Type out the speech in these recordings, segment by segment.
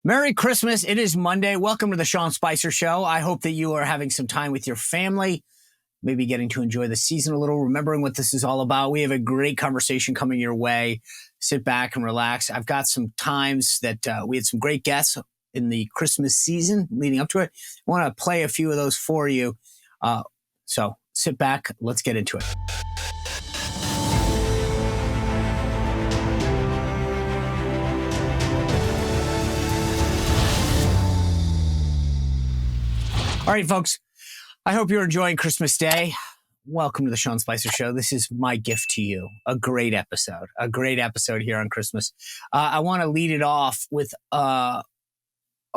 Merry Christmas. It is Monday. Welcome to the Sean Spicer Show. I hope that you are having some time with your family, maybe getting to enjoy the season a little, remembering what this is all about. We have a great conversation coming your way. Sit back and relax. I've got some times that we had some great guests in the Christmas season leading up to it. I want to play a few of those for you. So sit back. Let's get into it. All right, folks, I hope you're enjoying Christmas Day. Welcome to the Sean Spicer Show. This is my gift to you. A great episode here on Christmas. I want to lead it off with a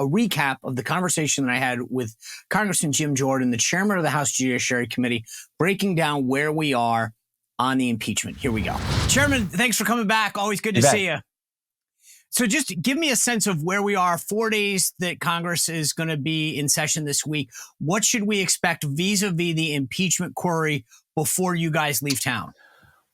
recap of the conversation that I had with Congressman Jim Jordan, the chairman of the House Judiciary Committee, breaking down where we are on the impeachment. Here we go. Chairman, thanks for coming back. Always good to see you. So just give me a sense of where we are. 4 days that Congress is going to be in session this week. What should we expect vis-a-vis the impeachment query before you guys leave town?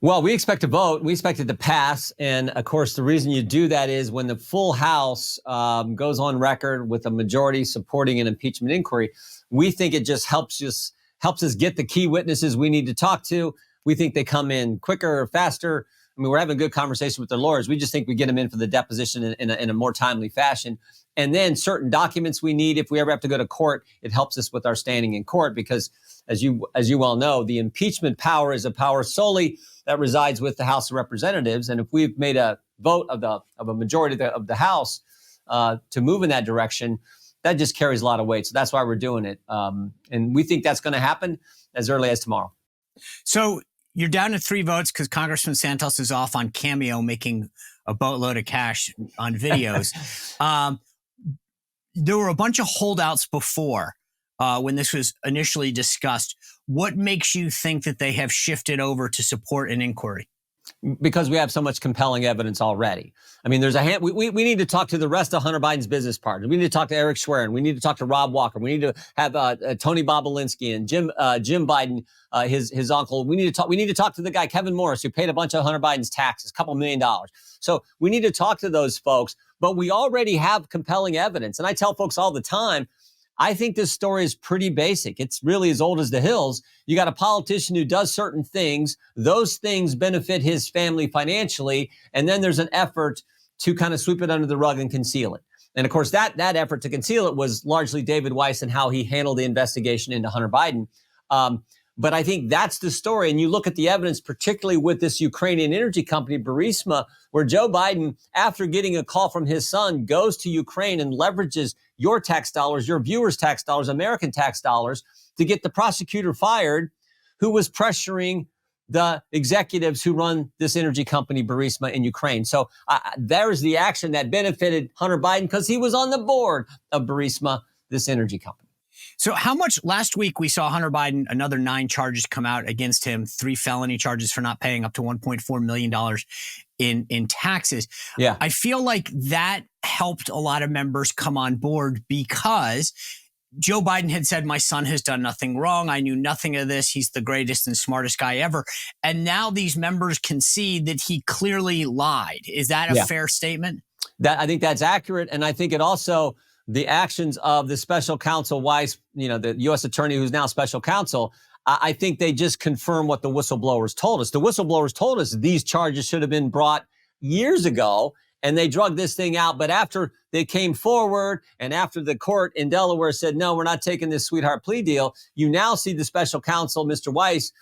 Well, we expect to vote. We expect it to pass. And of course, the reason you do that is when the full House goes on record with a majority supporting an impeachment inquiry, we think it just helps us get the key witnesses we need to talk to. We think they come in quicker, faster. I mean, we're having a good conversation with their lawyers. We just think we get them in for the deposition in a more timely fashion. And then certain documents we need, if we ever have to go to court, it helps us with our standing in court because, as you well know, the impeachment power is a power solely that resides with the House of Representatives. And if we've made a vote of a majority of the House to move in that direction, that just carries a lot of weight. So that's why we're doing it. And we think that's going to happen as early as tomorrow. So you're down to 3 votes because Congressman Santos is off on Cameo making a boatload of cash on videos. There were a bunch of holdouts before when this was initially discussed. What makes you think that they have shifted over to support an inquiry? Because we have so much compelling evidence already. I mean, we need to talk to the rest of Hunter Biden's business partners. We need to talk to Eric Schwerin. We need to talk to Rob Walker. We need to have Tony Bobolinsky and Jim Biden, his uncle. We need to talk to the guy, Kevin Morris, who paid a bunch of Hunter Biden's taxes, $2 million. So we need to talk to those folks, but we already have compelling evidence. And I tell folks all the time, I think this story is pretty basic. It's really as old as the hills. You got a politician who does certain things. Those things benefit his family financially. And then there's an effort to kind of sweep it under the rug and conceal it. And of course, that effort to conceal it was largely David Weiss and how he handled the investigation into Hunter Biden. But I think that's the story. And you look at the evidence, particularly with this Ukrainian energy company, Burisma, where Joe Biden, after getting a call from his son, goes to Ukraine and leverages your tax dollars, your viewers' tax dollars, American tax dollars, to get the prosecutor fired who was pressuring the executives who run this energy company, Burisma, in Ukraine. So there's the action that benefited Hunter Biden because he was on the board of Burisma, this energy company. So how much last week we saw Hunter Biden, another 9 charges come out against him, 3 felony charges for not paying up to $1.4 million in taxes. Yeah. I feel like that helped a lot of members come on board because Joe Biden had said, my son has done nothing wrong. I knew nothing of this. He's the greatest and smartest guy ever. And now these members can see that he clearly lied. Is that a fair statement? I think that's accurate. And I think it also, the actions of the special counsel Weiss, the U.S. attorney who's now special counsel, I think they just confirm what the whistleblowers told us. The whistleblowers told us these charges should have been brought years ago, and they drug this thing out. But after they came forward and after the court in Delaware said, no, we're not taking this sweetheart plea deal, you now see the special counsel, Mr. Weiss,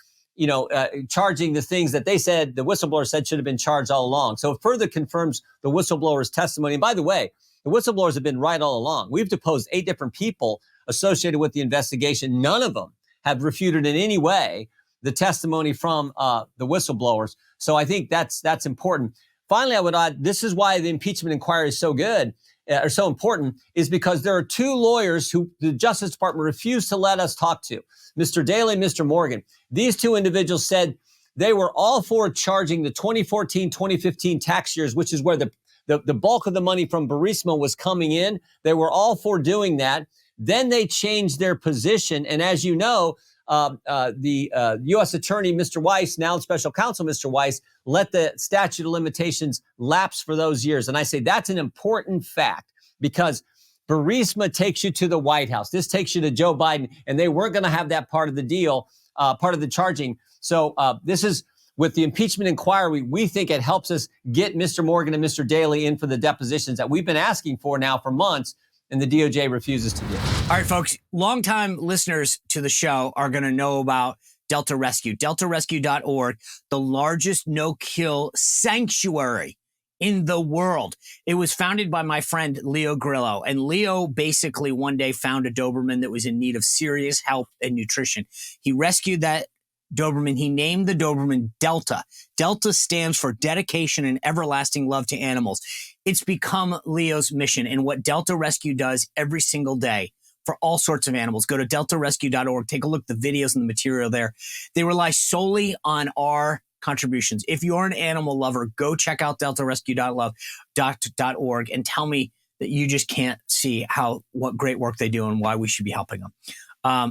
charging the things that they said, the whistleblower said should have been charged all along. So it further confirms the whistleblower's testimony. And by the way, the whistleblowers have been right all along. We've deposed 8 different people associated with the investigation. None of them have refuted in any way the testimony from the whistleblowers. So I think that's important. Finally, I would add, this is why the impeachment inquiry is so good or so important, is because there are 2 lawyers who the Justice Department refused to let us talk to, Mr. Daley and Mr. Morgan. These 2 individuals said they were all for charging the 2014, 2015 tax years, which is where the bulk of the money from Burisma was coming in. They were all for doing that. Then they changed their position. And as you know, the U.S. Attorney, Mr. Weiss, now Special Counsel, Mr. Weiss, let the statute of limitations lapse for those years. And I say that's an important fact. because Burisma takes you to the White House. This takes you to Joe Biden, and they weren't going to have that part of the deal, part of the charging. So this is with the impeachment inquiry. We think it helps us get Mr. Morgan and Mr. Daley in for the depositions that we've been asking for now for months, and the DOJ refuses to do. All right, folks, longtime listeners to the show are going to know about Delta Rescue, deltarescue.org, the largest no-kill sanctuary in the world. It was founded by my friend Leo Grillo, and Leo basically one day found a Doberman that was in need of serious help and nutrition. He rescued that Doberman. He named the Doberman Delta. Delta stands for dedication and everlasting love to animals. It's become Leo's mission and what Delta Rescue does every single day for all sorts of animals. Go to deltarescue.org. Take a look at the videos and the material there. They rely solely on our contributions. If you're an animal lover, go check out deltarescue.org and tell me that you just can't see what great work they do and why we should be helping them.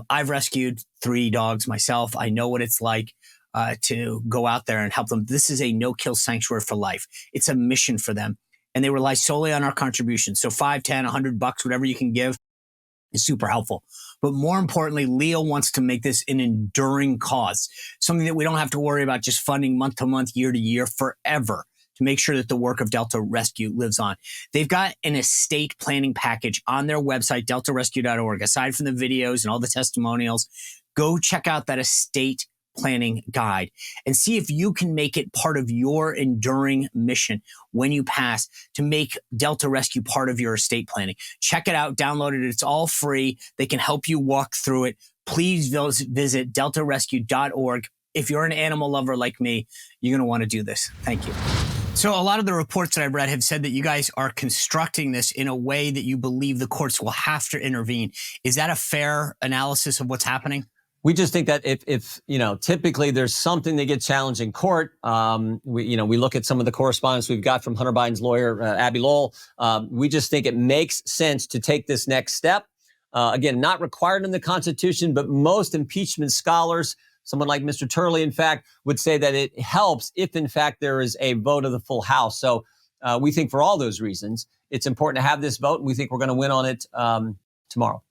I've rescued 3 dogs myself. I know what it's like to go out there and help them. This is a no-kill sanctuary for life. It's a mission for them, and they rely solely on our contributions. So $5, $10, $100, whatever you can give is super helpful. But more importantly, Leo wants to make this an enduring cause, something that we don't have to worry about just funding month to month, year to year, forever, to make sure that the work of Delta Rescue lives on. They've got an estate planning package on their website, deltarescue.org. Aside from the videos and all the testimonials, go check out that estate planning guide and see if you can make it part of your enduring mission when you pass to make Delta Rescue part of your estate planning. Check it out, download it. It's all free. They can help you walk through it. Please visit deltarescue.org. If you're an animal lover like me, you're going to want to do this. Thank you. So a lot of the reports that I've read have said that you guys are constructing this in a way that you believe the courts will have to intervene. Is that a fair analysis of what's happening? We just think that if typically there's something that gets challenged in court, we look at some of the correspondence we've got from Hunter Biden's lawyer, Abby Lowell. We just think it makes sense to take this next step. Again, not required in the Constitution, but most impeachment scholars, someone like Mr. Turley, in fact, would say that it helps if, in fact, there is a vote of the full House. So we think for all those reasons, it's important to have this vote. And we think we're going to win on it tomorrow.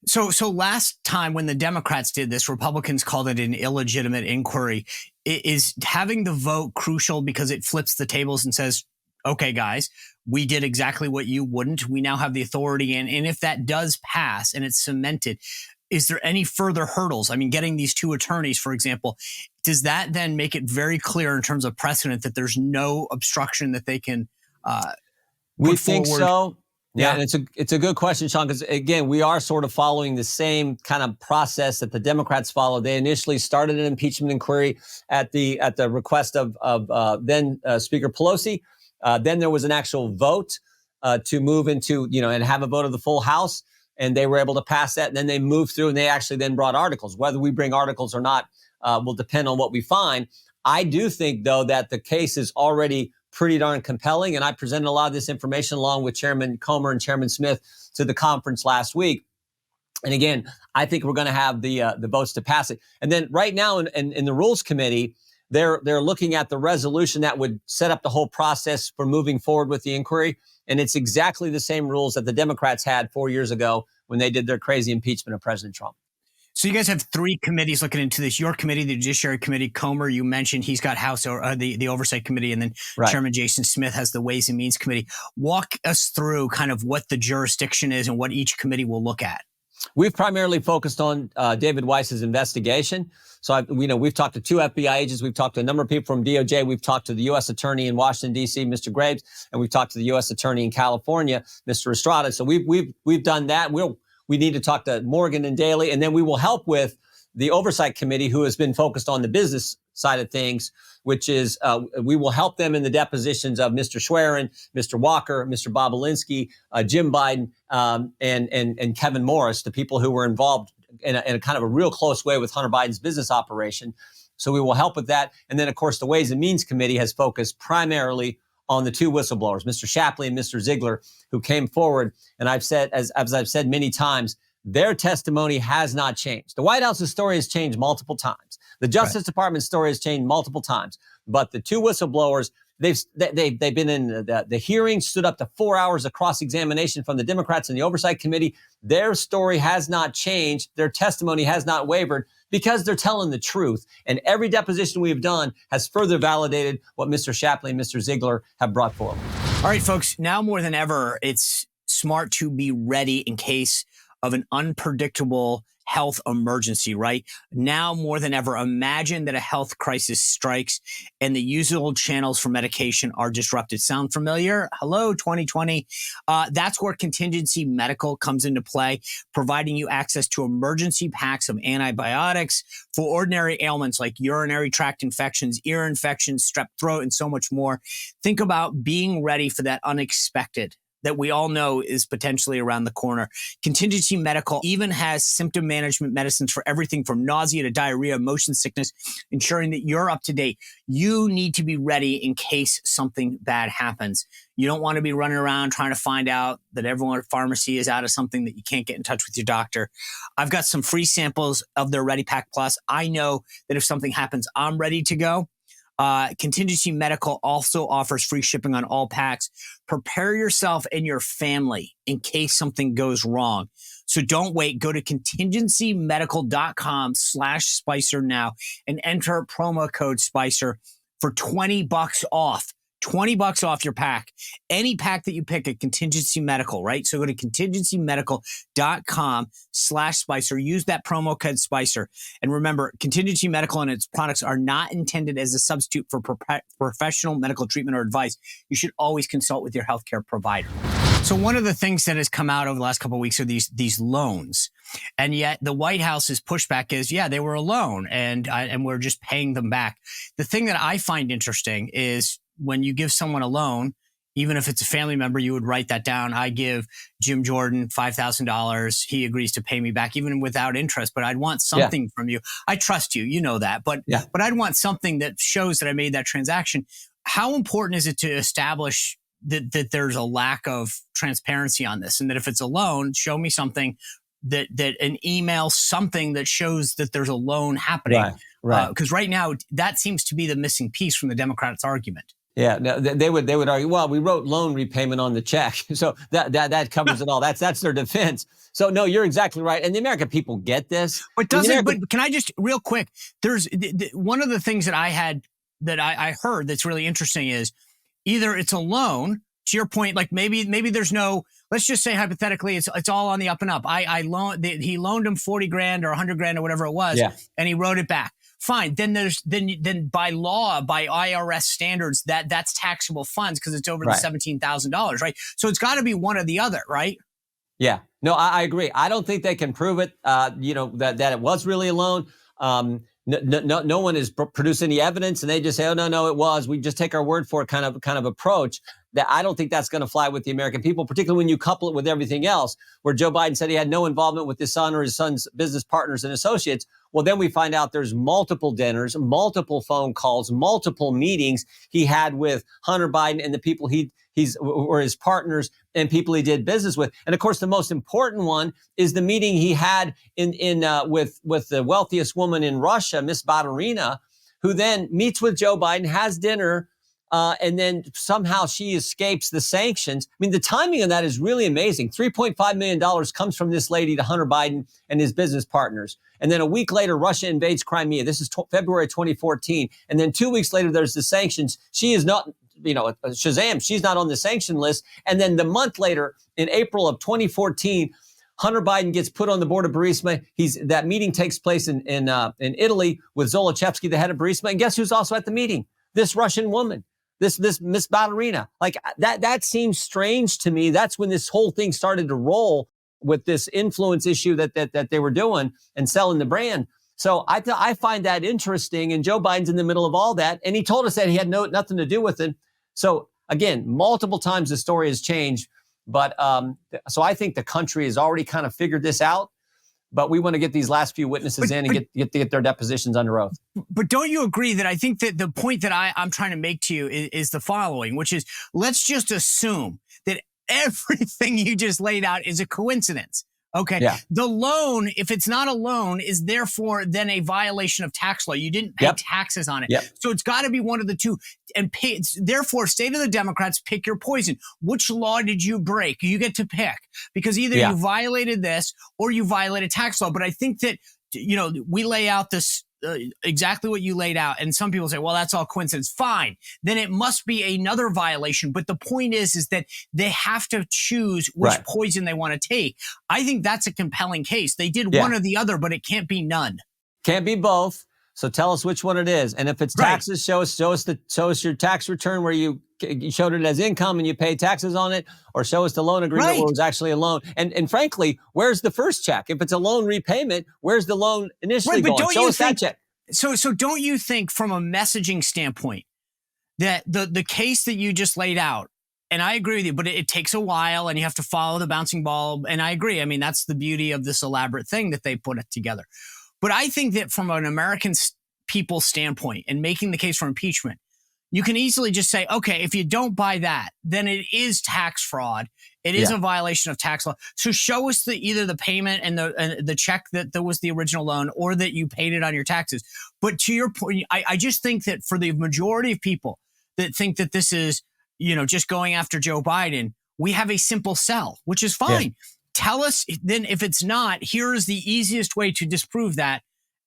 So last time when the Democrats did this, Republicans called it an illegitimate inquiry. Is having the vote crucial because it flips the tables and says, okay, guys, we did exactly what you wouldn't. We now have the authority. And if that does pass and it's cemented, is there any further hurdles? I mean, getting these 2 attorneys, for example, does that then make it very clear in terms of precedent that there's no obstruction that they can We put think forward? so. Yeah, and it's a good question, Sean, because again, we are sort of following the same kind of process that the Democrats followed. They initially started an impeachment inquiry at the request of then Speaker Pelosi. Then there was an actual vote to move into, and have a vote of the full House. And they were able to pass that. And then they moved through and they actually then brought articles. Whether we bring articles or not will depend on what we find. I do think, though, that the case is already pretty darn compelling. And I presented a lot of this information along with Chairman Comer and Chairman Smith to the conference last week. And again, I think we're going to have the votes to pass it. And then right now in the Rules Committee, they're looking at the resolution that would set up the whole process for moving forward with the inquiry. And it's exactly the same rules that the Democrats had 4 years ago when they did their crazy impeachment of President Trump. So you guys have 3 committees looking into this. Your committee, the Judiciary Committee, Comer, you mentioned he's got House or the Oversight Committee, and then right. Chairman Jason Smith has the Ways and Means Committee. Walk us through kind of what the jurisdiction is and what each committee will look at. We've primarily focused on David Weiss's investigation. So we've talked to 2 FBI agents. We've talked to a number of people from DOJ. We've talked to the U.S. Attorney in Washington, D.C., Mr. Graves, and we've talked to the U.S. Attorney in California, Mr. Estrada. So we've done that. We need to talk to Morgan and Daley, and then we will help with the Oversight Committee, who has been focused on the business side of things, which is we will help them in the depositions of Mr. Schwerin, Mr. Walker, Mr. Bobolinsky, Jim Biden, and Kevin Morris, the people who were involved in a kind of a real close way with Hunter Biden's business operation. So we will help with that. And then, of course, the Ways and Means Committee has focused primarily on the 2 whistleblowers, Mr. Shapley and Mr. Ziegler, who came forward. And I've said, as I've said many times, their testimony has not changed. The White House's story has changed multiple times. The Justice Department's story has changed multiple times. But the 2 whistleblowers They've been in the hearing, stood up to 4 hours of cross-examination from the Democrats in the Oversight Committee. Their story has not changed. Their testimony has not wavered because they're telling the truth. And every deposition we've done has further validated what Mr. Shapley and Mr. Ziegler have brought forward. All right, folks, now more than ever, it's smart to be ready in case of an unpredictable health emergency, right? Now more than ever, imagine that a health crisis strikes and the usual channels for medication are disrupted. Sound familiar? Hello, 2020. That's where contingency medical comes into play, providing you access to emergency packs of antibiotics for ordinary ailments like urinary tract infections, ear infections, strep throat, and so much more. Think about being ready for that unexpected that we all know is potentially around the corner. Contingency Medical even has symptom management medicines for everything from nausea to diarrhea, motion sickness, ensuring that you're up to date. You need to be ready in case something bad happens. You don't want to be running around trying to find out that everyone at pharmacy is out of something that you can't get in touch with your doctor. I've got some free samples of their Ready Pack Plus. I know that if something happens, I'm ready to go. Contingency Medical also offers free shipping on all packs. Prepare yourself and your family in case something goes wrong. So don't wait. Go to contingencymedical.com/Spicer now and enter promo code Spicer for $20 off. $20 off your pack. Any pack that you pick at Contingency Medical, right? So go to contingencymedical.com/Spicer. Use that promo code Spicer. And remember, Contingency Medical and its products are not intended as a substitute for professional medical treatment or advice. You should always consult with your healthcare provider. So one of the things that has come out over the last couple of weeks are these loans. And yet the White House's pushback is, yeah, they were a loan and we're just paying them back. The thing that I find interesting is when you give someone a loan, even if it's a family member, you would write that down. I give Jim Jordan $5,000. He agrees to pay me back even without interest, but I'd want something from you. I trust you. You know that. But I'd want something that shows that I made that transaction. How important is it to establish that there's a lack of transparency on this, and that if it's a loan, show me something that an email, something that shows that there's a loan happening. Right. Because right now that seems to be the missing piece from the Democrats' argument. Yeah, no, they would argue, well, we wrote loan repayment on the check, so that covers it all. That's their defense. So no, you're exactly right, and the American people get this. But but can I just real quick? There's one of the things that I heard that's really interesting is either it's a loan. To your point, like maybe there's no. Let's just say hypothetically, it's all on the up and up. He loaned him $40,000 or $100,000 or whatever it was, and he wrote it back. Fine. Then then by law, by IRS standards, that's taxable funds because it's over the $17,000, right? So it's got to be one or the other, right? Yeah. No, I agree. I don't think they can prove it. That it was really a loan. No one has produced any evidence, and they just say, "Oh no, it was." We just take our word for it, kind of approach. That I don't think that's going to fly with the American people, particularly when you couple it with everything else, where Joe Biden said he had no involvement with his son or his son's business partners and associates. Well, then we find out there's multiple dinners, multiple phone calls, multiple meetings he had with Hunter Biden and the people or his partners and people he did business with. And of course, the most important one is the meeting he had with the wealthiest woman in Russia, Miss Baturina, who then meets with Joe Biden, has dinner, and then somehow she escapes the sanctions. I mean, the timing of that is really amazing. $3.5 million comes from this lady to Hunter Biden and his business partners. And then a week later, Russia invades Crimea. This is February 2014. And then 2 weeks later, there's the sanctions. She is not, Shazam, she's not on the sanction list. And then the month later, in April of 2014, Hunter Biden gets put on the board of Burisma. That meeting takes place in Italy with Zolochevsky, the head of Burisma. And guess who's also at the meeting? This Russian woman. This Miss Baturina. Like that seems strange to me. That's when this whole thing started to roll with this influence issue that they were doing and selling the brand. So I find that interesting. And Joe Biden's in the middle of all that. And he told us that he had nothing to do with it. So again, multiple times the story has changed. But so I think the country has already kind of figured this out. But we want to get these last few witnesses in and get their depositions under oath. But don't you agree that I think that the point that I'm trying to make to you is the following, which is let's just assume that everything you just laid out is a coincidence. Okay. Yeah. The loan, if it's not a loan, is therefore then a violation of tax law. You didn't pay taxes on it. Yep. So it's got to be one of the two. And therefore, say to the Democrats, pick your poison. Which law did you break? You get to pick, because either you violated this or you violated tax law. But I think that, we lay out this exactly what you laid out. And some people say, well, that's all coincidence. Fine. Then it must be another violation. But the point is that they have to choose which poison they want to take. I think that's a compelling case. They did one or the other, but it can't be none. Can't be both. So tell us which one it is. And if it's taxes, show us your tax return where you showed it as income and you paid taxes on it, or show us the loan agreement where it was actually a loan. And frankly, where's the first check? If it's a loan repayment, where's the loan initially going? Show us that check. So don't you think from a messaging standpoint that the case that you just laid out, and I agree with you, but it takes a while and you have to follow the bouncing ball. And I agree. I mean, that's the beauty of this elaborate thing that they put it together. But I think that from an American people standpoint and making the case for impeachment, you can easily just say, okay, if you don't buy that, then it is tax fraud. It is a violation of tax law. So show us either the payment and the check that was the original loan, or that you paid it on your taxes. But to your point, I just think that for the majority of people that think that this is, just going after Joe Biden, we have a simple sell, which is fine. Yeah. Tell us then, if it's not, here is the easiest way to disprove that.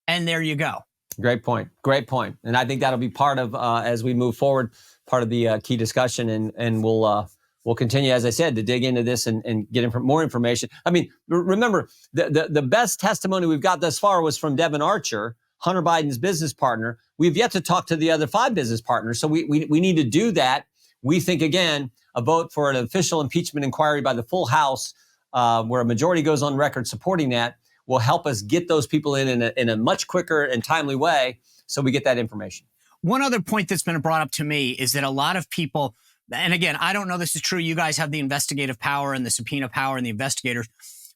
And there you go. Great point. Great point. And I think that'll be part of, as we move forward, part of the key discussion. And we'll continue, as I said, to dig into this and get more information. I mean, remember, the best testimony we've got thus far was from Devin Archer, Hunter Biden's business partner. We've yet to talk to the other 5 business partners. So we need to do that. We think, again, a vote for an official impeachment inquiry by the full House, where a majority goes on record supporting that, will help us get those people in a much quicker and timely way, so we get that information. One other point that's been brought up to me is that a lot of people, and again, I don't know this is true, you guys have the investigative power and the subpoena power and the investigators,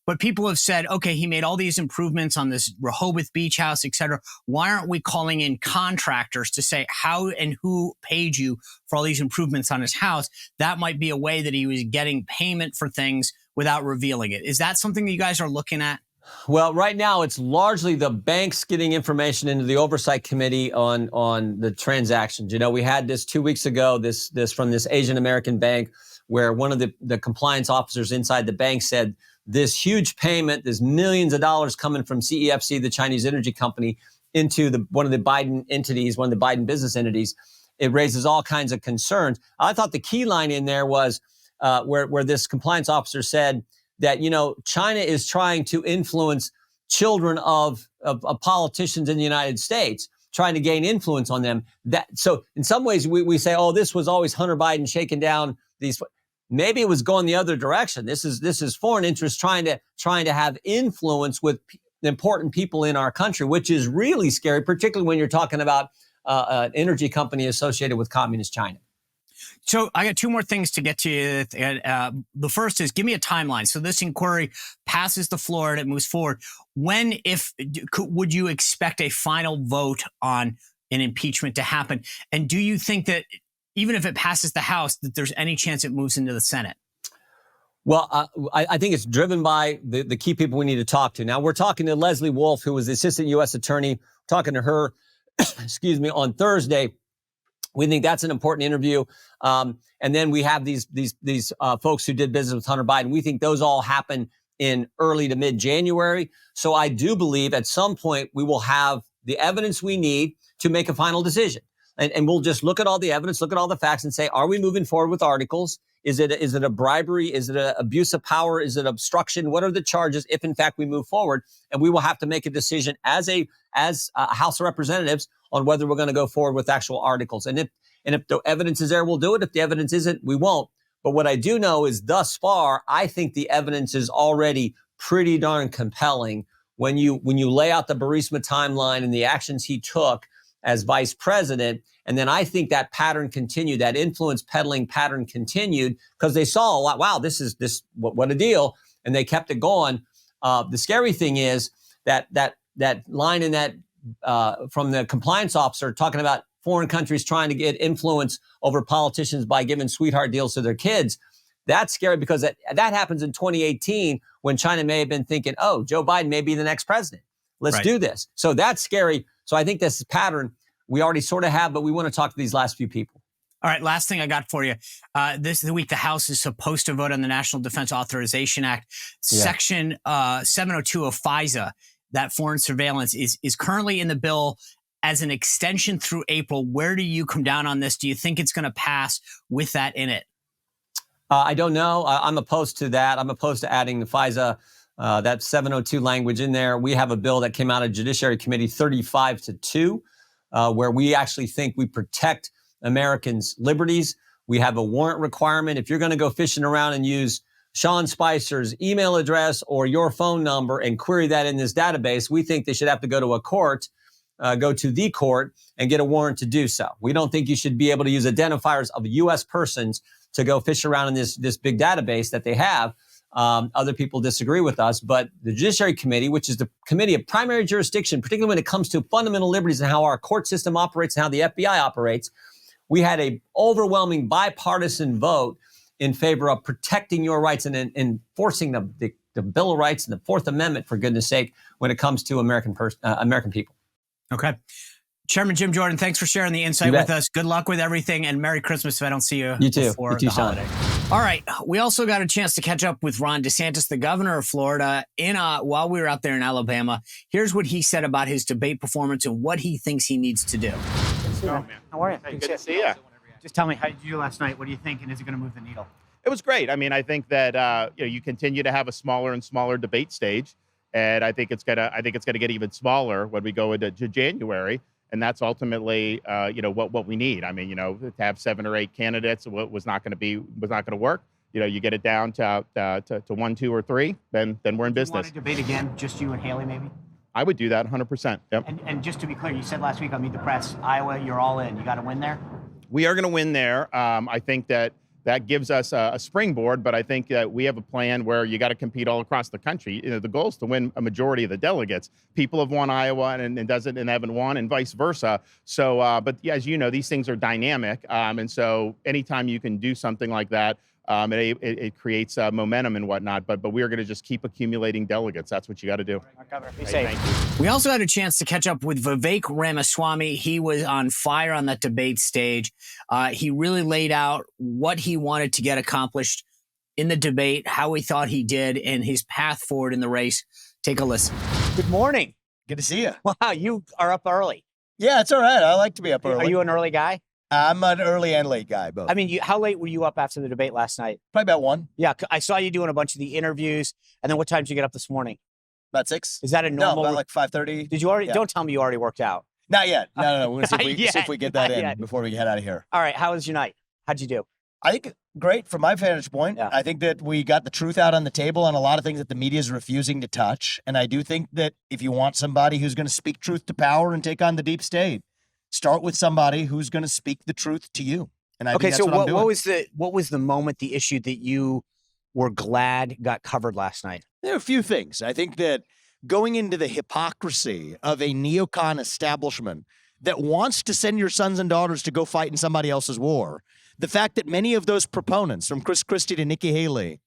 but people have said, okay, he made all these improvements on this Rehoboth Beach house, et cetera. Why aren't we calling in contractors to say how and who paid you for all these improvements on his house? That might be a way that he was getting payment for things without revealing it. Is that something that you guys are looking at? Well, right now, it's largely the banks getting information into the oversight committee on the transactions. We had this 2 weeks ago, this from this Asian American bank, where one of the compliance officers inside the bank said this huge payment, there's millions of dollars coming from CEFC, the Chinese energy company, into one of the Biden entities, one of the Biden business entities. It raises all kinds of concerns. I thought the key line in there was where this compliance officer said that, China is trying to influence children of politicians in the United States, trying to gain influence on them. So in some ways we say, oh, this was always Hunter Biden shaking down these. Maybe it was going the other direction. This is foreign interests trying to have influence with important people in our country, which is really scary, particularly when you're talking about an energy company associated with communist China. So I got 2 more things to get to you. The first is, give me a timeline. So this inquiry passes the floor and it moves forward. When, would you expect a final vote on an impeachment to happen? And do you think that even if it passes the House, that there's any chance it moves into the Senate? Well, I think it's driven by the key people we need to talk to. Now, we're talking to Leslie Wolf, who was the assistant U.S. attorney, talking to her, on Thursday. We think that's an important interview. And then we have these folks who did business with Hunter Biden. We think those all happen in early to mid-January. So I do believe at some point we will have the evidence we need to make a final decision. And we'll just look at all the evidence, look at all the facts and say, are we moving forward with articles? Is it a bribery? Is it an abuse of power? Is it obstruction? What are the charges if, in fact, we move forward? And we will have to make a decision as a House of Representatives on whether we're going to go forward with actual articles. And if the evidence is there, we'll do it. If the evidence isn't, we won't. But what I do know is thus far, I think the evidence is already pretty darn compelling when you lay out the Burisma timeline and the actions he took as vice president. And then I think that pattern continued, that influence peddling pattern continued, because they saw a lot, wow, what a deal. And they kept it going. The scary thing is that line in that from the compliance officer talking about foreign countries trying to get influence over politicians by giving sweetheart deals to their kids. That's scary because that happens in 2018 when China may have been thinking, oh, Joe Biden may be the next president. Let's do this. So that's scary. So I think this pattern we already sort of have, but we want to talk to these last few people. All right, last thing I got for you. This week, the House is supposed to vote on the National Defense Authorization Act. Section 702 of FISA, that foreign surveillance, is currently in the bill as an extension through April. Where do you come down on this? Do you think it's going to pass with that in it? I don't know. I'm opposed to that. I'm opposed to adding the FISA, that 702 language in there. We have a bill that came out of Judiciary Committee 35-2, where we actually think we protect Americans' liberties. We have a warrant requirement. If you're going to go fishing around and use Sean Spicer's email address or your phone number and query that in this database, we think they should have to go to a court, go to the court and get a warrant to do so. We don't think you should be able to use identifiers of U.S. persons to go fish around in this big database that they have. Other people disagree with us, but the Judiciary Committee, which is the committee of primary jurisdiction, particularly when it comes to fundamental liberties and how our court system operates and how the FBI operates, we had a overwhelming bipartisan vote in favor of protecting your rights and enforcing the Bill of Rights and the Fourth Amendment, for goodness sake, when it comes to American people. Okay. Chairman Jim Jordan, thanks for sharing the insight with us. Good luck with everything, and Merry Christmas if I don't see you before the holiday. All right. We also got a chance to catch up with Ron DeSantis, the governor of Florida, while we were out there in Alabama. Here's what he said about his debate performance and what he thinks he needs to do. How are you? Hey, good to see you. Just tell me, how did you do last night? What do you think, and is it going to move the needle? It was great. I mean, I think that you continue to have a smaller and smaller debate stage, and I think it's gonna get even smaller when we go into January, and that's ultimately what we need. I mean, to have 7 or 8 candidates was not going to work. You get it down to 1, 2, or 3, then we're in business. You want to debate again, just you and Haley, maybe? I would do that 100%. Yep. And just to be clear, you said last week on Meet the Press, Iowa, you're all in. You got to win there? We are going to win there. I think that gives us a springboard, but I think that we have a plan where you got to compete all across the country. The goal is to win a majority of the delegates. People have won Iowa and haven't won, and vice versa. So, but as you know, these things are dynamic, and so anytime you can do something like that, it creates momentum and whatnot. But we are going to just keep accumulating delegates. That's what you got to do. Be safe. Thank you. We also had a chance to catch up with Vivek Ramaswamy. He was on fire on that debate stage. He really laid out what he wanted to get accomplished in the debate, how he thought he did, and his path forward in the race. Take a listen. Good morning. Good to see you. Wow, you are up early. Yeah, it's all right. I like to be up early. Are you an early guy? I'm an early and late guy, both. I mean, how late were you up after the debate last night? Probably about 1. Yeah, I saw you doing a bunch of the interviews. And then what time did you get up this morning? About 6. Is that a normal? No, about like 5:30. Did you already? Yeah. Don't tell me you already worked out. Not yet. No. We're going to see if we get that Not in yet. before we head out of here. All right. How was your night? How'd you do? I think great from my vantage point. Yeah. I think that we got the truth out on the table on a lot of things that the media is refusing to touch. And I do think that if you want somebody who's going to speak truth to power and take on the deep state, start with somebody who's going to speak the truth to you. And I think that's so what I'm doing. what was the moment, the issue that you were glad got covered last night? There are a few things. I think that going into the hypocrisy of a neocon establishment that wants to send your sons and daughters to go fight in somebody else's war, the fact that many of those proponents, from Chris Christie to Nikki Haley,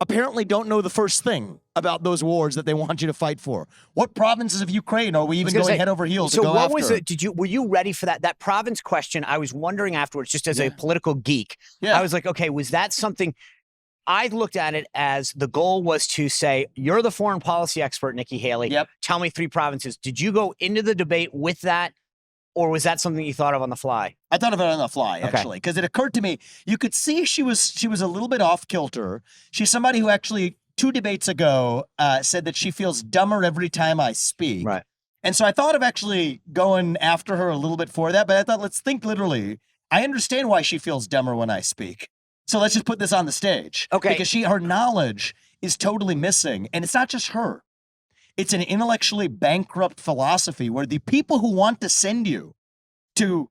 apparently don't know the first thing about those wars that they want you to fight for. What provinces of Ukraine are we even going head over heels to go after? So what was it? Were you ready for that province question? I was wondering afterwards, just as a political geek, I was like, okay, was that something? I looked at it as the goal was to say, you're the foreign policy expert, Nikki Haley. Yep. Tell me 3 provinces. Did you go into the debate with that? Or was that something you thought of on the fly? I thought of it on the fly, actually, because it occurred to me, you could see she was a little bit off kilter. She's somebody who actually 2 debates ago said that she feels dumber every time I speak. Right. And so I thought of actually going after her a little bit for that, but I thought, let's think literally. I understand why she feels dumber when I speak. So let's just put this on the stage. Okay. Because her knowledge is totally missing. And it's not just her. It's an intellectually bankrupt philosophy where the people who want to send you to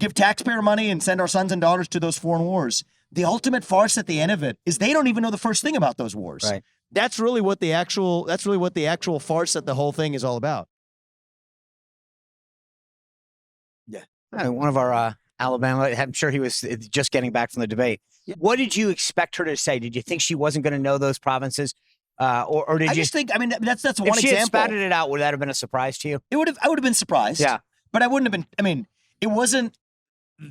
give taxpayer money and send our sons and daughters to those foreign wars, the ultimate farce at the end of it is they don't even know the first thing about those wars. Right. That's really what the actual farce that the whole thing is all about. Yeah. One of our Alabama, I'm sure he was just getting back from the debate. What did you expect her to say? Did you think she wasn't going to know those provinces? Or did I you just think, I mean, that's one if she example. had spouted it out, would that have been a surprise to you? I would have been surprised. Yeah. But I wouldn't have been, I mean, it wasn't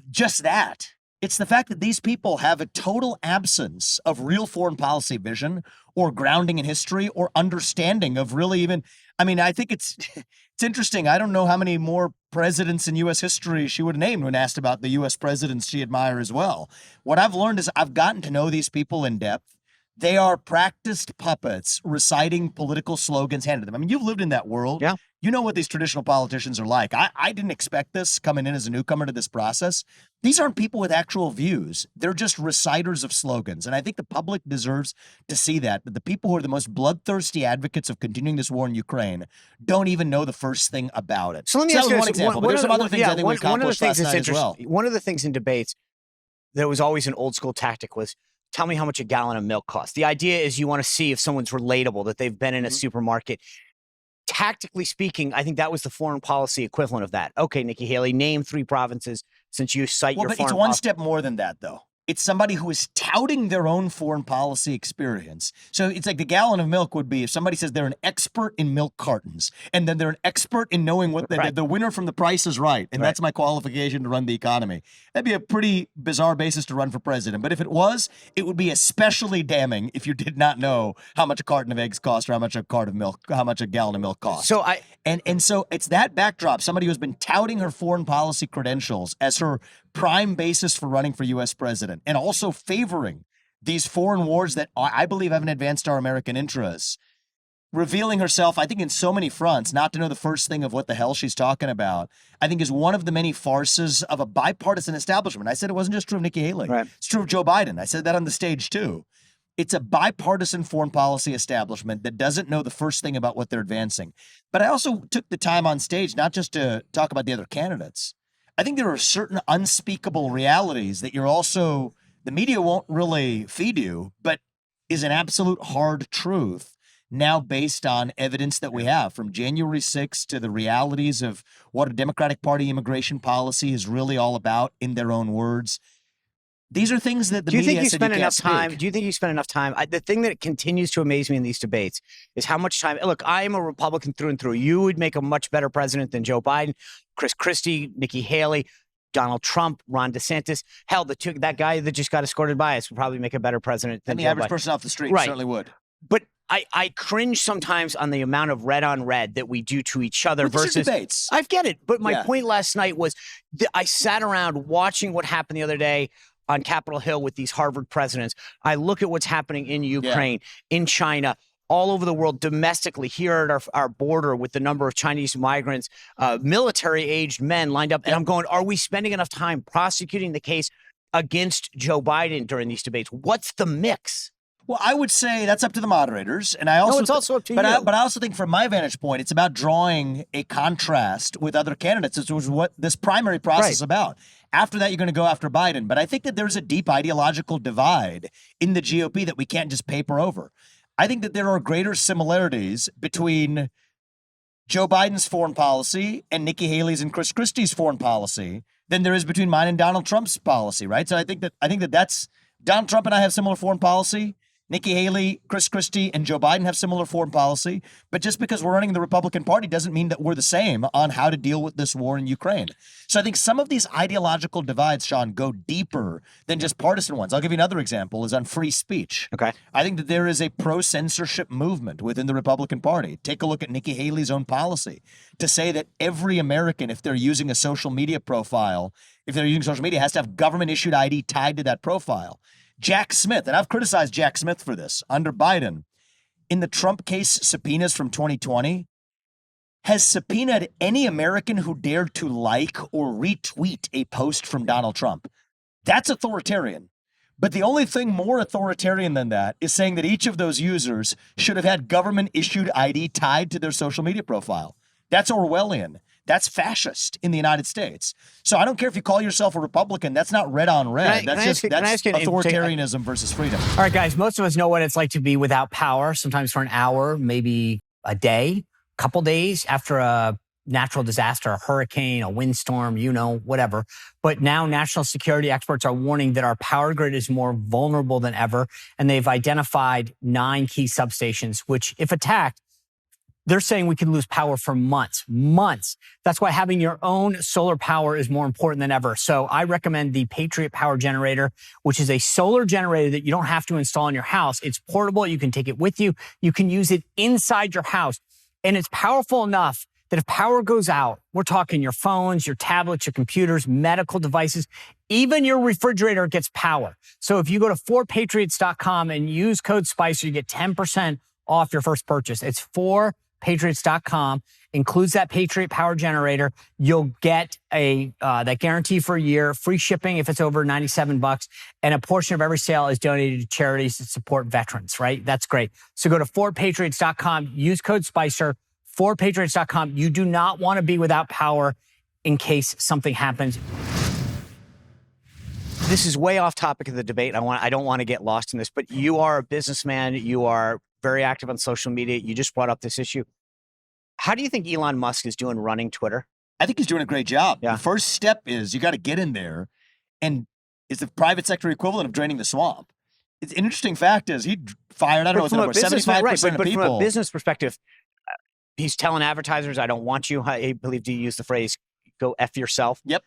just that. It's the fact that these people have a total absence of real foreign policy vision or grounding in history or understanding of really even, I mean, I think it's interesting. I don't know how many more presidents in U.S. history she would have named when asked about the U.S. presidents she admires as well. What I've learned is I've gotten to know these people in depth. They are practiced puppets reciting political slogans handed to them. I mean, you've lived in that world. Yeah. You know what these traditional politicians are like. I didn't expect this coming in as a newcomer to this process. These aren't people with actual views. They're just reciters of slogans. And I think the public deserves to see that the people who are the most bloodthirsty advocates of continuing this war in Ukraine don't even know the first thing about it. So let me ask you one example. But there's some other things I think we accomplished last night as well. One of the things in debates that was always an old school tactic was, tell me how much a gallon of milk costs. The idea is you want to see if someone's relatable, that they've been in a supermarket. Tactically speaking, I think that was the foreign policy equivalent of that. Okay, Nikki Haley, name 3 provinces since you cite your foreign policy. It's one step more than that, though. It's somebody who is touting their own foreign policy experience. So it's like the gallon of milk would be if somebody says they're an expert in milk cartons, and then they're an expert in knowing what the winner from The Price is Right, and that's my qualification to run the economy. That'd be a pretty bizarre basis to run for president. But if it was, it would be especially damning if you did not know how much a carton of eggs cost or how much a gallon of milk costs. So so it's that backdrop, somebody who's been touting her foreign policy credentials as her prime basis for running for U.S. president, and also favoring these foreign wars that I believe haven't advanced our American interests, revealing herself, I think, in so many fronts, not to know the first thing of what the hell she's talking about, I think is one of the many farces of a bipartisan establishment. I said it wasn't just true of Nikki Haley. Right. It's true of Joe Biden. I said that on the stage, too. It's a bipartisan foreign policy establishment that doesn't know the first thing about what they're advancing. But I also took the time on stage not just to talk about the other candidates. I think there are certain unspeakable realities that the media won't really feed you, but is an absolute hard truth now based on evidence that we have from January 6th to the realities of what a Democratic Party immigration policy is really all about in their own words. These are things that the media said you can't speak. Do you think you spend enough time? The thing that continues to amaze me in these debates is how much time. Look, I am a Republican through and through. You would make a much better president than Joe Biden, Chris Christie, Nikki Haley, Donald Trump, Ron DeSantis. Hell, that guy that just got escorted by us would probably make a better president than the Joe average Biden. person off the street certainly would. But I cringe sometimes on the amount of red on red that we do to each other versus debates. I get it. But my point last night was that I sat around watching what happened the other day on Capitol Hill with these Harvard presidents. I look at what's happening in Ukraine, in China, all over the world, domestically, here at our border with the number of Chinese migrants, military-aged men lined up. And I'm going, are we spending enough time prosecuting the case against Joe Biden during these debates? What's the mix? Well, I would say that's up to the moderators, and I also it's also up to you. But I also think, from my vantage point, it's about drawing a contrast with other candidates. This was what this primary process is about. After that, you're going to go after Biden. But I think that there's a deep ideological divide in the GOP that we can't just paper over. I think that there are greater similarities between Joe Biden's foreign policy and Nikki Haley's and Chris Christie's foreign policy than there is between mine and Donald Trump's policy, right? So I think that that's Donald Trump and I have similar foreign policy. Nikki Haley, Chris Christie, and Joe Biden have similar foreign policy. But just because we're running the Republican Party doesn't mean that we're the same on how to deal with this war in Ukraine. So I think some of these ideological divides, Sean, go deeper than just partisan ones. I'll give you another example, is on free speech. Okay. I think that there is a pro-censorship movement within the Republican Party. Take a look at Nikki Haley's own policy to say that every American, if they're using a social media profile, if they're using social media, has to have government-issued ID tied to that profile. Jack Smith, and I've criticized Jack Smith for this, under Biden, in the Trump case subpoenas from 2020, has subpoenaed any American who dared to like or retweet a post from Donald Trump. That's authoritarian. But the only thing more authoritarian than that is saying that each of those users should have had government-issued ID tied to their social media profile. That's Orwellian. That's fascist in the United States. So I don't care if you call yourself a Republican. That's not red on red. That's authoritarianism versus freedom. All right, guys, most of us know what it's like to be without power, sometimes for an hour, maybe a day, couple days after a natural disaster, a hurricane, a windstorm, whatever. But now national security experts are warning that our power grid is more vulnerable than ever. And they've identified 9 key substations, which if attacked, they're saying we could lose power for months. That's why having your own solar power is more important than ever. So I recommend the Patriot Power Generator, which is a solar generator that you don't have to install in your house. It's portable. You can take it with you. You can use it inside your house. And it's powerful enough that if power goes out, we're talking your phones, your tablets, your computers, medical devices, even your refrigerator gets power. So if you go to 4patriots.com and use code SPICER, you get 10% off your first purchase. It's 4patriots.com, includes that Patriot Power Generator. You'll get that guarantee for a year, free shipping if it's over $97, and a portion of every sale is donated to charities that support veterans, right? That's great. So go to 4patriots.com, use code SPICER, 4patriots.com. You do not want to be without power in case something happens. This is way off topic of the debate. I don't want to get lost in this, but you are a businessman. You are very active on social media. You just brought up this issue. How do you think Elon Musk is doing running Twitter? I think he's doing a great job. Yeah. The first step is you got to get in there, and it's the private sector equivalent of draining the swamp. It's an interesting fact is he fired, I don't know, over 75% of but people. From a business perspective, he's telling advertisers, I don't want you. I believe you use the phrase, go F yourself. Yep.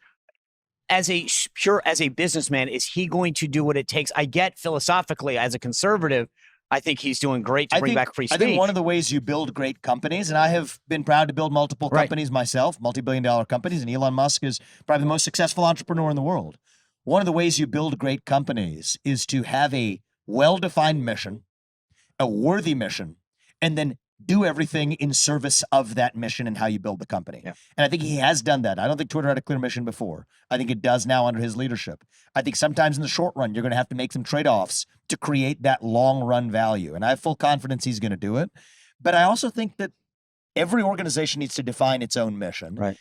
As a businessman, is he going to do what it takes? I get philosophically, as a conservative, I think he's doing great to bring back free speech. I think one of the ways you build great companies, and I have been proud to build multiple companies myself, multi-billion-dollar companies, and Elon Musk is probably the most successful entrepreneur in the world. One of the ways you build great companies is to have a well-defined mission, a worthy mission, and then do everything in service of that mission and how you build the company. Yeah. And I think he has done that. I don't think Twitter had a clear mission before. I think it does now under his leadership. I think sometimes in the short run, you're going to have to make some trade-offs to create that long-run value. And I have full confidence he's going to do it. But I also think that every organization needs to define its own mission. Right.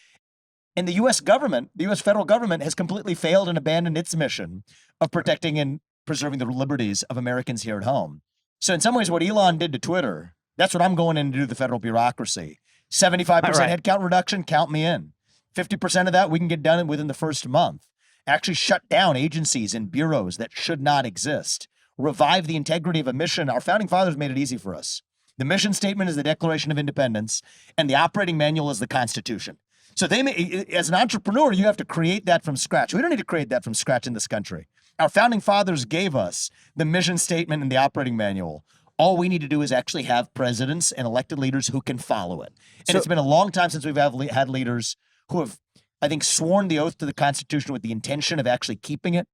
And the U.S. government, the U.S. federal government has completely failed and abandoned its mission of protecting and preserving the liberties of Americans here at home. So in some ways, what Elon did to Twitter, that's what I'm going in to do to the federal bureaucracy. 75% headcount reduction, count me in. 50% of that we can get done within the first month. Actually shut down agencies and bureaus that should not exist. Revive the integrity of a mission. Our founding fathers made it easy for us. The mission statement is the Declaration of Independence, and the operating manual is the Constitution. So as an entrepreneur, you have to create that from scratch. We don't need to create that from scratch in this country. Our founding fathers gave us the mission statement and the operating manual. All we need to do is actually have presidents and elected leaders who can follow it. And it's been a long time since we've had leaders who have, I think, sworn the oath to the Constitution with the intention of actually keeping it.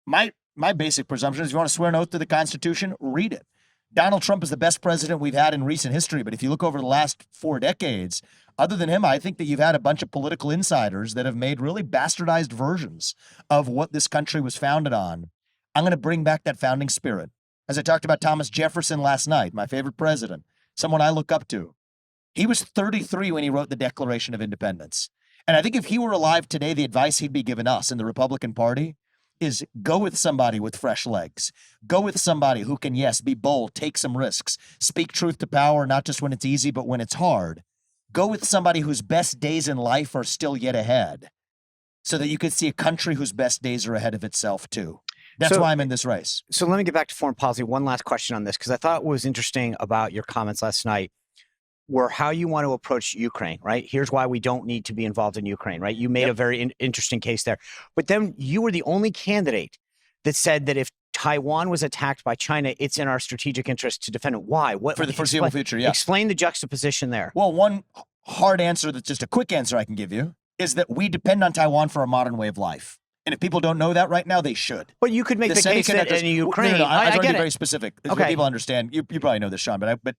My basic presumption is if you want to swear an oath to the Constitution, read it. Donald Trump is the best president we've had in recent history, but if you look over the last 4 decades, other than him, I think that you've had a bunch of political insiders that have made really bastardized versions of what this country was founded on. I'm going to bring back that founding spirit. As I talked about Thomas Jefferson last night, my favorite president, someone I look up to. He was 33 when he wrote the Declaration of Independence. And I think if he were alive today, the advice he'd be giving us in the Republican Party is go with somebody with fresh legs. Go with somebody who can, yes, be bold, take some risks, speak truth to power, not just when it's easy, but when it's hard. Go with somebody whose best days in life are still yet ahead so that you could see a country whose best days are ahead of itself too. That's why I'm in this race. So let me get back to foreign policy. One last question on this, because I thought what was interesting about your comments last night were how you want to approach Ukraine, right? Here's why we don't need to be involved in Ukraine, right? You made a very interesting case there. But then you were the only candidate that said that if Taiwan was attacked by China, it's in our strategic interest to defend it. Why? What, for the foreseeable future, yeah. Explain the juxtaposition there. Well, one hard answer that's just a quick answer I can give you is that we depend on Taiwan for a modern way of life. And if people don't know that right now, they should. But you could make the case that in Ukraine. No, I want to get be very specific. Okay. People understand. You probably know this, Sean, but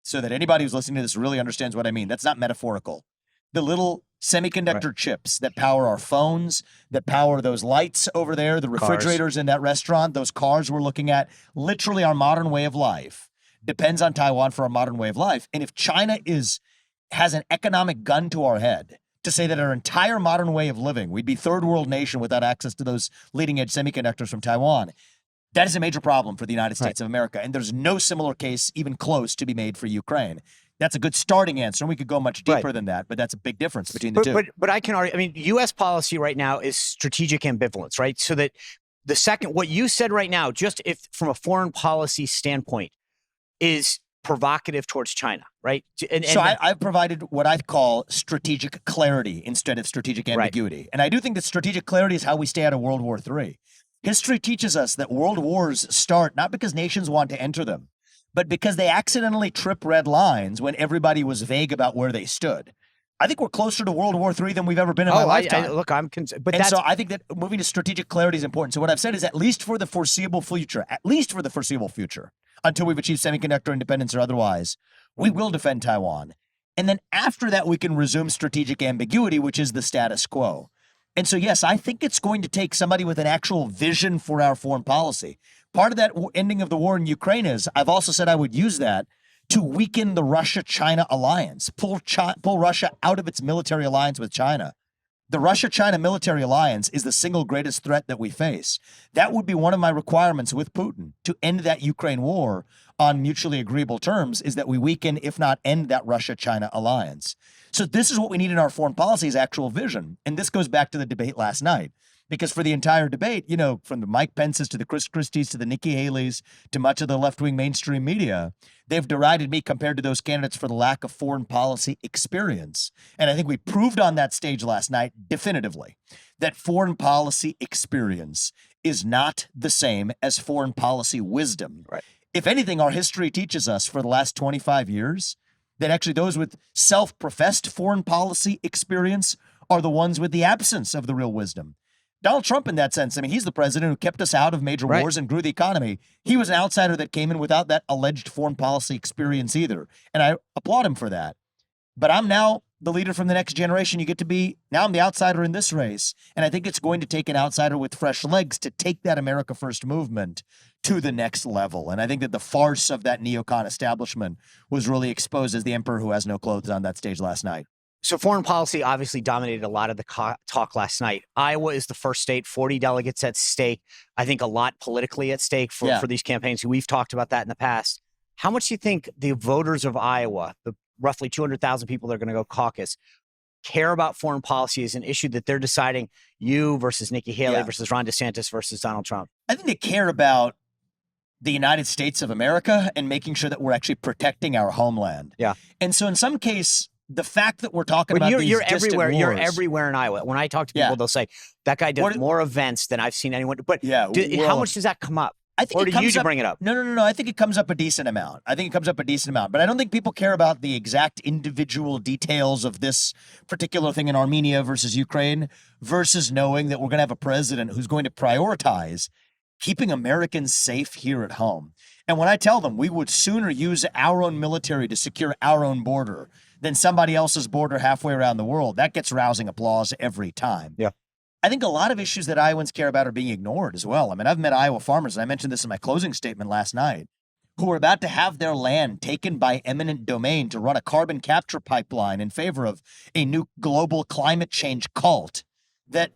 so that anybody who's listening to this really understands what I mean. That's not metaphorical. The little semiconductor chips that power our phones, that power those lights over there, the refrigerators in that restaurant, those cars we're looking at, literally our modern way of life depends on Taiwan for our modern way of life. And if China has an economic gun to our head to say that our entire modern way of living, we'd be third world nation without access to those leading edge semiconductors from Taiwan. That is a major problem for the United States of America. And there's no similar case even close to be made for Ukraine. That's a good starting answer. And we could go much deeper than that, but that's a big difference between the two. But I can argue, I mean, U.S. policy right now is strategic ambivalence, right? So that the second, what you said right now, just if from a foreign policy standpoint, is provocative towards China, right? I've provided what I call strategic clarity instead of strategic ambiguity. Right. And I do think that strategic clarity is how we stay out of World War III. History teaches us that world wars start not because nations want to enter them, but because they accidentally trip red lines when everybody was vague about where they stood. I think we're closer to World War III than we've ever been in my lifetime. So I think that moving to strategic clarity is important. So what I've said is at least for the foreseeable future, until we've achieved semiconductor independence or otherwise, we will defend Taiwan. And then after that, we can resume strategic ambiguity, which is the status quo. And so, yes, I think it's going to take somebody with an actual vision for our foreign policy. Part of that ending of the war in Ukraine is, I've also said I would use that to weaken the Russia-China alliance, pull Russia out of its military alliance with China. The Russia-China military alliance is the single greatest threat that we face. That would be one of my requirements with Putin to end that Ukraine war on mutually agreeable terms, is that we weaken, if not end, that Russia-China alliance. So this is what we need in our foreign policy is actual vision. And this goes back to the debate last night. Because for the entire debate, you know, from the Mike Pences to the Chris Christies to the Nikki Haley's to much of the left-wing mainstream media, they've derided me compared to those candidates for the lack of foreign policy experience. And I think we proved on that stage last night definitively that foreign policy experience is not the same as foreign policy wisdom. Right. If anything, our history teaches us for the last 25 years that actually those with self-professed foreign policy experience are the ones with the absence of the real wisdom. Donald Trump, in that sense, I mean, he's the president who kept us out of major wars and grew the economy. He was an outsider that came in without that alleged foreign policy experience either. And I applaud him for that. But I'm now the leader from the next generation. Now I'm the outsider in this race. And I think it's going to take an outsider with fresh legs to take that America First movement to the next level. And I think that the farce of that neocon establishment was really exposed as the emperor who has no clothes on that stage last night. So foreign policy obviously dominated a lot of the talk last night. Iowa is the first state, 40 delegates at stake. I think a lot politically at stake for these campaigns. We've talked about that in the past. How much do you think the voters of Iowa, the roughly 200,000 people that are going to go caucus, care about foreign policy as an issue that they're deciding you versus Nikki Haley versus Ron DeSantis versus Donald Trump? I think they care about the United States of America and making sure that we're actually protecting our homeland. Yeah. And so in some case, the fact that we're talking about you're everywhere. Wars, you're everywhere in Iowa. When I talk to people, they'll say that guy does more events than I've seen anyone. But how much does that come up? I think or do you bring it up? No. I think it comes up a decent amount. But I don't think people care about the exact individual details of this particular thing in Armenia versus Ukraine versus knowing that we're going to have a president who's going to prioritize keeping Americans safe here at home. And when I tell them we would sooner use our own military to secure our own border than somebody else's border halfway around the world, that gets rousing applause every time. Yeah. I think a lot of issues that Iowans care about are being ignored as well. I mean, I've met Iowa farmers, and I mentioned this in my closing statement last night, who are about to have their land taken by eminent domain to run a carbon capture pipeline in favor of a new global climate change cult that,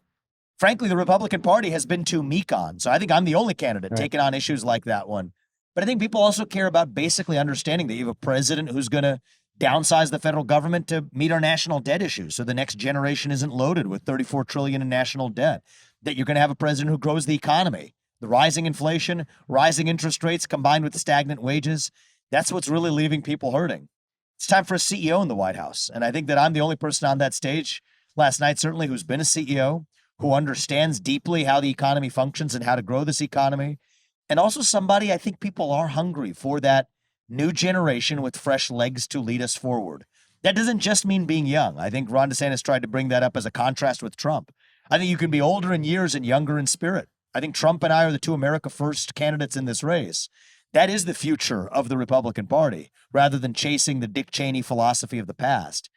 frankly, the Republican Party has been too meek on. So I think I'm the only candidate taking on issues like that one. But I think people also care about basically understanding that you have a president who's going to downsize the federal government to meet our national debt issues so the next generation isn't loaded with $34 trillion in national debt, that you're going to have a president who grows the economy. The rising inflation, rising interest rates combined with stagnant wages, that's what's really leaving people hurting. It's time for a CEO in the White House. And I think that I'm the only person on that stage last night, certainly, who's been a CEO, who understands deeply how the economy functions and how to grow this economy. And also somebody, I think people are hungry for that new generation with fresh legs to lead us forward. That doesn't just mean being young. I think Ron DeSantis tried to bring that up as a contrast with Trump. I think you can be older in years and younger in spirit. I think Trump and I are the two America First candidates in this race. That is the future of the Republican Party, rather than chasing the Dick Cheney philosophy of the past.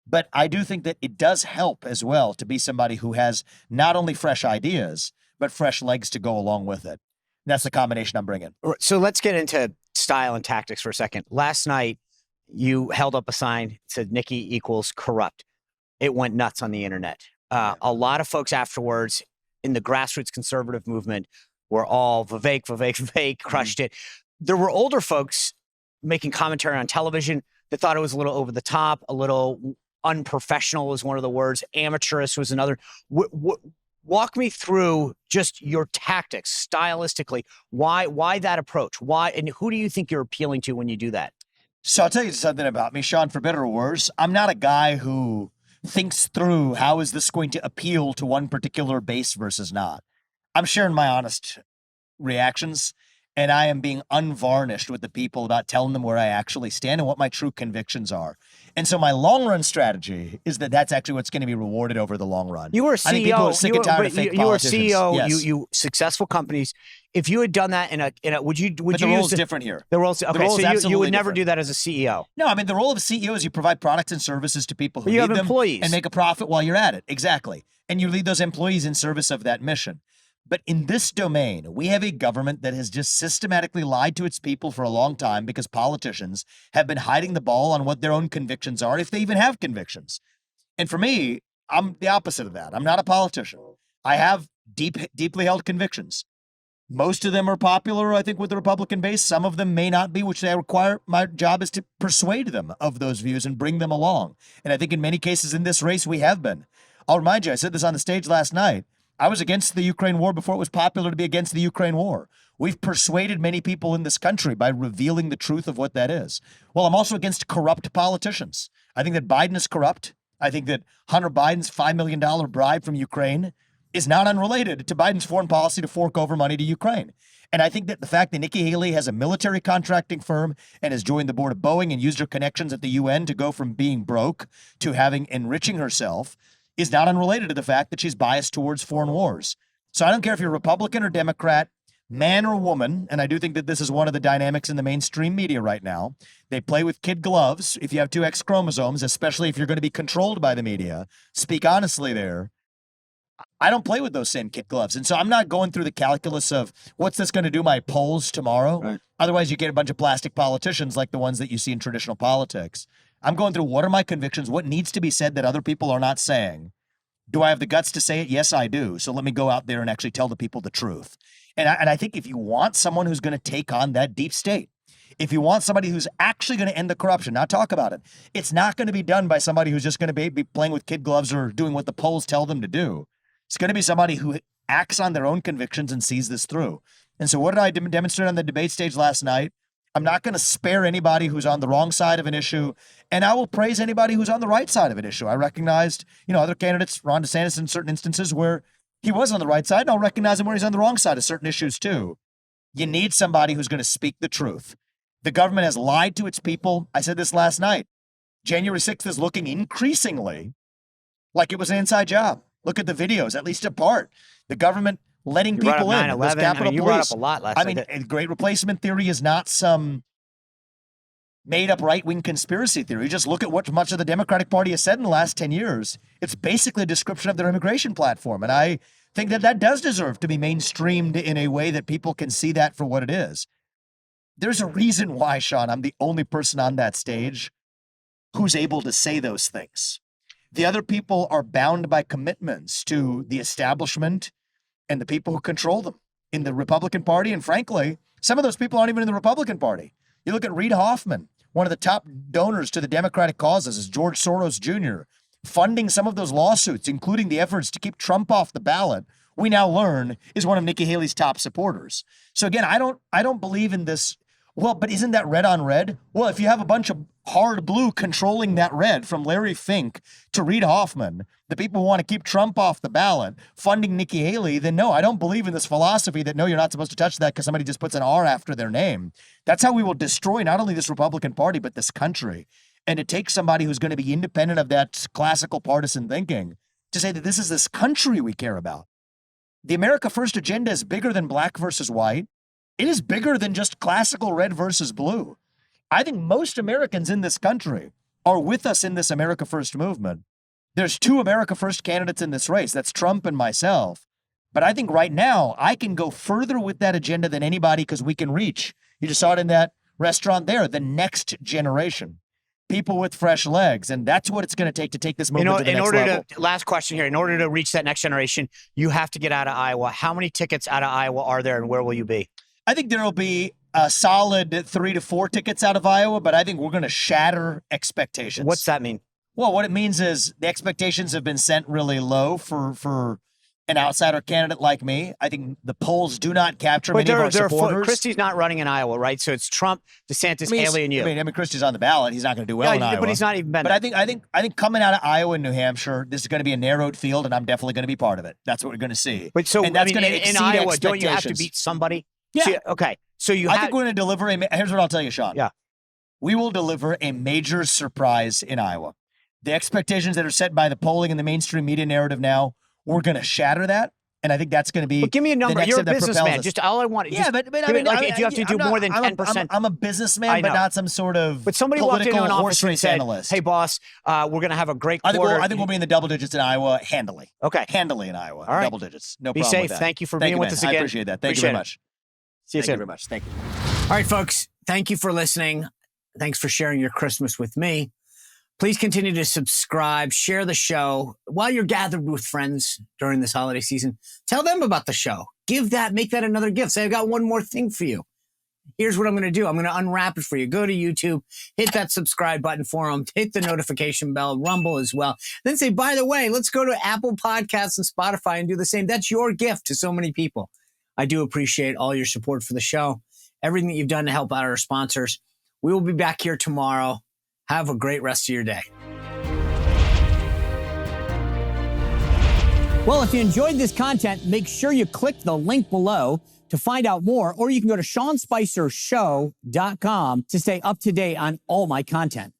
But I do think that it does help as well to be somebody who has not only fresh ideas, but fresh legs to go along with it. That's the combination I'm bringing. So let's get into style and tactics for a second. Last night, you held up a sign that said Nikki equals corrupt. It went nuts on the internet. A lot of folks afterwards in the grassroots conservative movement were all Vivek, crushed it. There were older folks making commentary on television that thought it was a little over the top, a little unprofessional was one of the words, amateurish was another. Walk me through just your tactics stylistically. Why that approach? Why, and who do you think you're appealing to when you do that? So I'll tell you something about me, Sean, for better or worse. I'm not a guy who thinks through how is this going to appeal to one particular base versus not. I'm sharing my honest reactions, and I am being unvarnished with the people about telling them where I actually stand and what my true convictions are. And so my long-run strategy is that that's actually what's going to be rewarded over the long run. You were a CEO. I think people are sick and tired of fake you were a politicians. CEO. Yes. You successful companies. If you had done that in a would you the use role's different here. The role's okay. The role is So you absolutely would never different. do that as a CEO. No, I mean, the role of a CEO is you provide products and services to people who But you need have them employees. and make a profit while you're at it. Exactly. And you lead those employees in service of that mission. But in this domain, we have a government that has just systematically lied to its people for a long time because politicians have been hiding the ball on what their own convictions are, if they even have convictions. And for me, I'm the opposite of that. I'm not a politician. I have deeply held convictions. Most of them are popular, I think, with the Republican base. Some of them may not be, which they require. My job is to persuade them of those views and bring them along. And I think in many cases in this race, we have been. I'll remind you, I said this on the stage last night. I was against the Ukraine war before it was popular to be against the Ukraine war. We've persuaded many people in this country by revealing the truth of what that is. Well, I'm also against corrupt politicians. I think that Biden is corrupt. I think that Hunter Biden's $5 million bribe from Ukraine is not unrelated to Biden's foreign policy to fork over money to Ukraine. And I think that the fact that Nikki Haley has a military contracting firm and has joined the board of Boeing and used her connections at the UN to go from being broke to enriching herself is not unrelated to the fact that she's biased towards foreign wars. So I don't care if you're Republican or Democrat, man or woman, and I do think that this is one of the dynamics in the mainstream media right now. They play with kid gloves if you have two X chromosomes, especially if you're going to be controlled by the media. Speak honestly there. I don't play with those same kid gloves. And so I'm not going through the calculus of what's this going to do my polls tomorrow. Right. Otherwise, you get a bunch of plastic politicians like the ones that you see in traditional politics. I'm going through what are my convictions, what needs to be said that other people are not saying. Do I have the guts to say it? Yes, I do. So let me go out there and actually tell the people the truth. And I think if you want someone who's going to take on that deep state, if you want somebody who's actually going to end the corruption, not talk about it, it's not going to be done by somebody who's just going to be playing with kid gloves or doing what the polls tell them to do. It's going to be somebody who acts on their own convictions and sees this through. And so what did I demonstrate on the debate stage last night? I'm not going to spare anybody who's on the wrong side of an issue, and I will praise anybody who's on the right side of an issue. I recognized, other candidates, Ron DeSantis in certain instances where he was on the right side, and I'll recognize him where he's on the wrong side of certain issues too. You need somebody who's going to speak the truth. The government has lied to its people. I said this last night. January 6th is looking increasingly like it was an inside job. Look at the videos, at least in part. The government letting people in. Those Capitol you Police. brought up a lot last night. A great replacement theory is not some made-up right-wing conspiracy theory. You just look at what much of the Democratic Party has said in the last 10 years. It's basically a description of their immigration platform. And I think that that does deserve to be mainstreamed in a way that people can see that for what it is. There's a reason why, Sean, I'm the only person on that stage who's able to say those things. The other people are bound by commitments to the establishment and the people who control them in the Republican Party. And frankly, some of those people aren't even in the Republican Party. You look at Reid Hoffman, one of the top donors to the Democratic causes is George Soros Jr., funding some of those lawsuits, including the efforts to keep Trump off the ballot, we now learn is one of Nikki Haley's top supporters. So again, I don't believe in this. Well, but isn't that red on red? Well, if you have a bunch of hard blue controlling that red from Larry Fink to Reid Hoffman, the people who want to keep Trump off the ballot, funding Nikki Haley, then no, I don't believe in this philosophy that no, you're not supposed to touch that because somebody just puts an R after their name. That's how we will destroy not only this Republican Party, but this country. And it takes somebody who's going to be independent of that classical partisan thinking to say that this is this country we care about. The America First agenda is bigger than black versus white. It is bigger than just classical red versus blue. I think most Americans in this country are with us in this America First movement. There's two America First candidates in this race. That's Trump and myself. But I think right now I can go further with that agenda than anybody because we can reach. You just saw it in that restaurant there, the next generation. people with fresh legs. And that's what it's going to take this movement to the next level. Last question here. In order to reach that next generation, you have to get out of Iowa. How many tickets out of Iowa are there, and where will you be? I think there will be a solid 3 to 4 tickets out of Iowa, but I think we're going to shatter expectations. What's that mean? Well, what it means is the expectations have been set really low for an outsider candidate like me. I think the polls do not capture many of our supporters. Christie's not running in Iowa, right? So it's Trump, DeSantis, Haley, and you. I mean, Christie's on the ballot. He's not going to do well in Iowa. But he's not even been. But I think coming out of Iowa and New Hampshire, this is going to be a narrowed field, and I'm definitely going to be part of it. That's what we're going to see. But so and that's going to in Iowa, don't you have to beat somebody? Yeah. So, okay. So I think we're going to deliver here's what I'll tell you, Sean. Yeah. We will deliver a major surprise in Iowa. The expectations that are set by the polling and the mainstream media narrative now, we're going to shatter that. And I think that's going to be. But give me a number. You're a businessman. Just all I want. Yeah, but I mean, if you have to do more than 10%. I'm a businessman, but not some sort of. But somebody walked into an office and said, analyst. "Hey, boss, we're going to have a great quarter." I think we'll be in the double digits in Iowa handily. Okay, handily in Iowa. All right. Double digits. No be problem. Be with safe. that. Thank you for being with us again. I appreciate that. Thank you very much. See you soon. Thank you very much. Thank you. All right, folks. Thank you for listening. Thanks for sharing your Christmas with me. Please continue to subscribe, share the show while you're gathered with friends during this holiday season. Tell them about the show. Make that another gift. Say, I got one more thing for you. Here's what I'm going to do. I'm going to unwrap it for you. Go to YouTube, hit that subscribe button for them, hit the notification bell, Rumble as well. Then say, by the way, let's go to Apple Podcasts and Spotify and do the same. That's your gift to so many people. I do appreciate all your support for the show, everything that you've done to help out our sponsors. We will be back here tomorrow. Have a great rest of your day. Well, if you enjoyed this content, make sure you click the link below to find out more, or you can go to SeanSpicerShow.com to stay up to date on all my content.